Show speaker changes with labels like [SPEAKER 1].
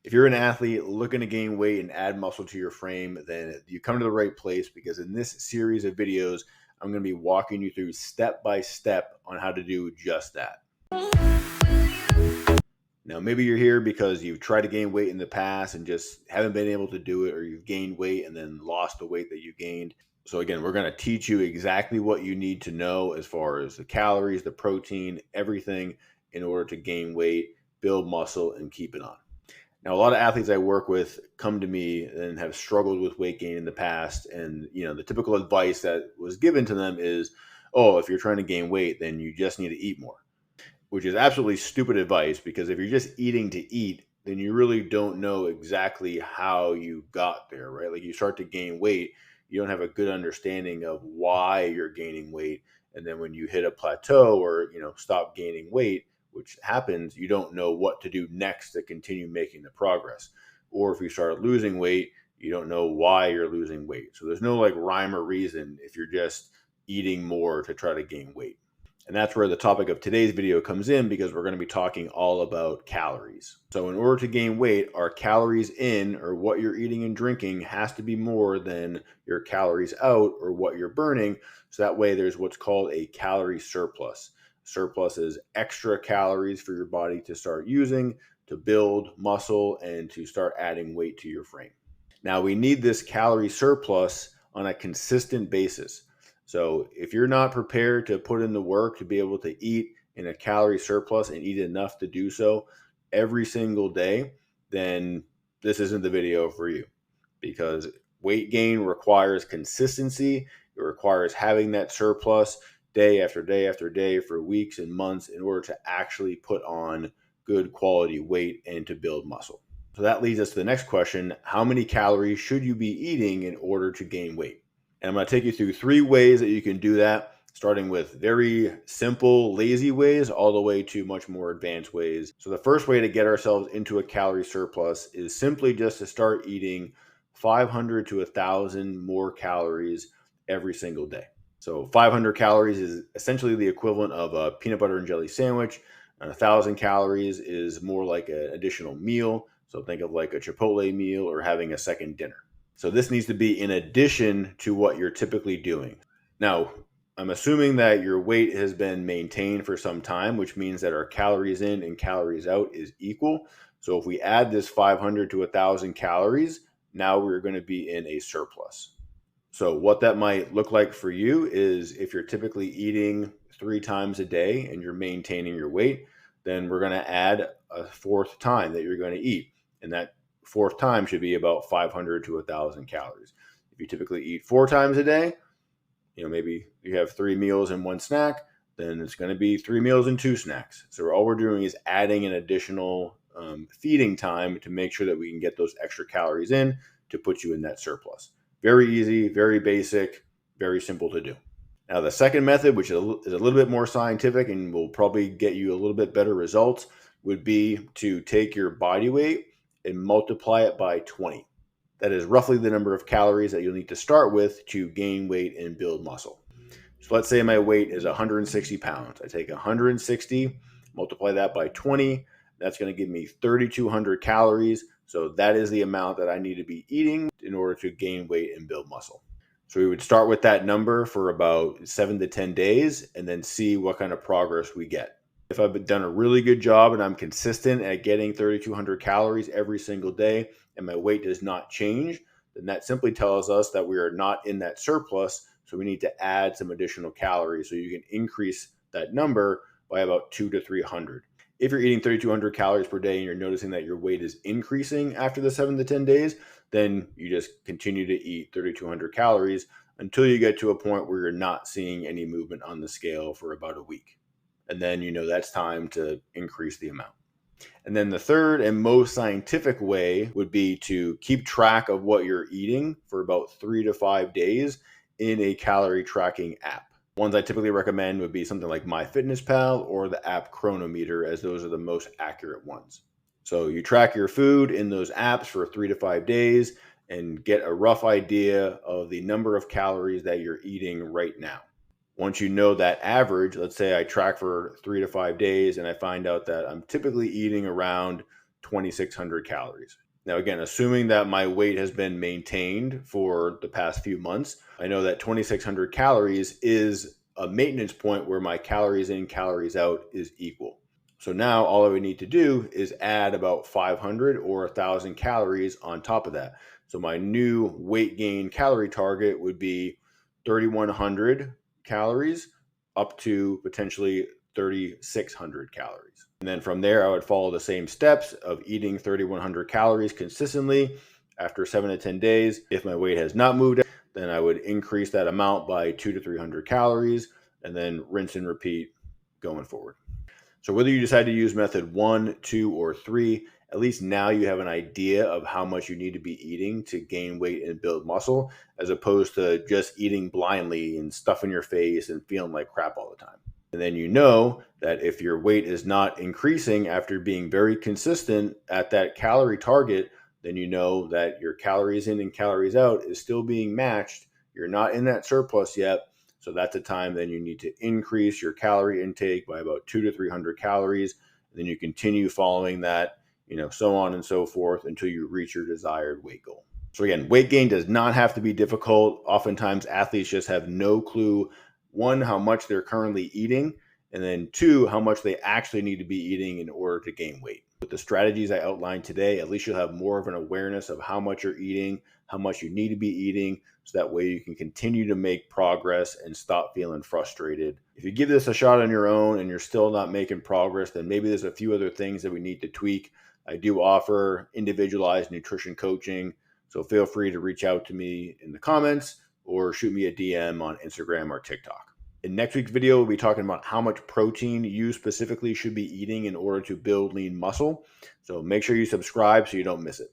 [SPEAKER 1] If you're an athlete looking to gain weight and add muscle to your frame, then you come to the right place because in this series of videos, I'm going to be walking you through step by step on how to do just that. Now, maybe you're here because you've tried to gain weight in the past and just haven't been able to do it, or you've gained weight and then lost the weight that you gained. So, again, we're going to teach you exactly what you need to know as far as the calories, the protein, everything in order to gain weight, build muscle, and keep it on. Now, a lot of athletes I work with come to me and have struggled with weight gain in the past. And, the typical advice that was given to them is, oh, if you're trying to gain weight, then you just need to eat more, which is absolutely stupid advice because if you're just eating to eat, then you really don't know exactly how you got there, right? Like you start to gain weight, you don't have a good understanding of why you're gaining weight. And then when you hit a plateau or, stop gaining weight, which happens, you don't know what to do next to continue making the progress. Or if you start losing weight, you don't know why you're losing weight. So there's no like rhyme or reason if you're just eating more to try to gain weight. And that's where the topic of today's video comes in because we're going to be talking all about calories. So in order to gain weight, our calories in or what you're eating and drinking has to be more than your calories out or what you're burning. So that way there's what's called a calorie surplus. Surplus is extra calories for your body to start using to build muscle and to start adding weight to your frame. Now we need this calorie surplus on a consistent basis. So if you're not prepared to put in the work to be able to eat in a calorie surplus and eat enough to do so every single day, then this isn't the video for you because weight gain requires consistency. It requires having that surplus day after day after day for weeks and months in order to actually put on good quality weight and to build muscle. So that leads us to the next question. How many calories should you be eating in order to gain weight? And I'm going to take you through 3 ways that you can do that, starting with very simple, lazy ways all the way to much more advanced ways. So the first way to get ourselves into a calorie surplus is simply just to start eating 500 to 1,000 more calories every single day. So 500 calories is essentially the equivalent of a peanut butter and jelly sandwich. And 1,000 calories is more like an additional meal. So think of like a Chipotle meal or having a second dinner. So this needs to be in addition to what you're typically doing. Now, I'm assuming that your weight has been maintained for some time, which means that our calories in and calories out is equal. So if we add this 500 to 1,000 calories, now we're going to be in a surplus. So what that might look like for you is if you're typically eating 3 times a day and you're maintaining your weight, then we're going to add a 4th time that you're going to eat. And that 4th time should be about 500 to 1,000 calories. If you typically eat 4 times a day, maybe you have 3 meals and 1 snack, then it's going to be 3 meals and 2 snacks. So all we're doing is adding an additional feeding time to make sure that we can get those extra calories in to put you in that surplus. Very easy, very basic, very simple to do. Now, the second method, which is a little bit more scientific and will probably get you a little bit better results, would be to take your body weight and multiply it by 20. That is roughly the number of calories that you'll need to start with to gain weight and build muscle. So let's say my weight is 160 pounds. I take 160, multiply that by 20. That's going to give me 3,200 calories. So that is the amount that I need to be eating in order to gain weight and build muscle. So we would start with that number for about 7 to 10 days and then see what kind of progress we get. If I've done a really good job and I'm consistent at getting 3,200 calories every single day and my weight does not change, then that simply tells us that we are not in that surplus. So we need to add some additional calories so you can increase that number by about 200 to 300. If you're eating 3,200 calories per day and you're noticing that your weight is increasing after the 7 to 10 days, then you just continue to eat 3,200 calories until you get to a point where you're not seeing any movement on the scale for about a week. And then that's time to increase the amount. And then the third and most scientific way would be to keep track of what you're eating for about 3 to 5 days in a calorie tracking app. Ones I typically recommend would be something like MyFitnessPal or the app Chronometer, as those are the most accurate ones. So you track your food in those apps for 3 to 5 days and get a rough idea of the number of calories that you're eating right now. Once you know that average, let's say I track for 3 to 5 days and I find out that I'm typically eating around 2,600 calories. Now, again, assuming that my weight has been maintained for the past few months, I know that 2,600 calories is a maintenance point where my calories in, calories out is equal. So now all I would need to do is add about 500 or 1,000 calories on top of that. So my new weight gain calorie target would be 3,100 calories up to potentially 3,600 calories. And then from there, I would follow the same steps of eating 3,100 calories consistently after 7 to 10 days. If my weight has not moved, then I would increase that amount by 200 to 300 calories and then rinse and repeat going forward. So whether you decide to use method 1, 2, or 3, at least now you have an idea of how much you need to be eating to gain weight and build muscle, as opposed to just eating blindly and stuffing your face and feeling like crap all the time. And then you know that if your weight is not increasing after being very consistent at that calorie target, then you know that your calories in and calories out is still being matched. You're not in that surplus yet. So that's a time then you need to increase your calorie intake by about 200 to 300 calories. And then you continue following that, so on and so forth until you reach your desired weight goal. So again, weight gain does not have to be difficult. Oftentimes athletes just have no clue, one, how much they're currently eating, and then two, how much they actually need to be eating in order to gain weight. With the strategies I outlined today, at least you'll have more of an awareness of how much you're eating, how much you need to be eating, so that way you can continue to make progress and stop feeling frustrated. If you give this a shot on your own and you're still not making progress, then maybe there's a few other things that we need to tweak. I do offer individualized nutrition coaching, so feel free to reach out to me in the comments or shoot me a DM on Instagram or TikTok. In next week's video, we'll be talking about how much protein you specifically should be eating in order to build lean muscle. So make sure you subscribe so you don't miss it.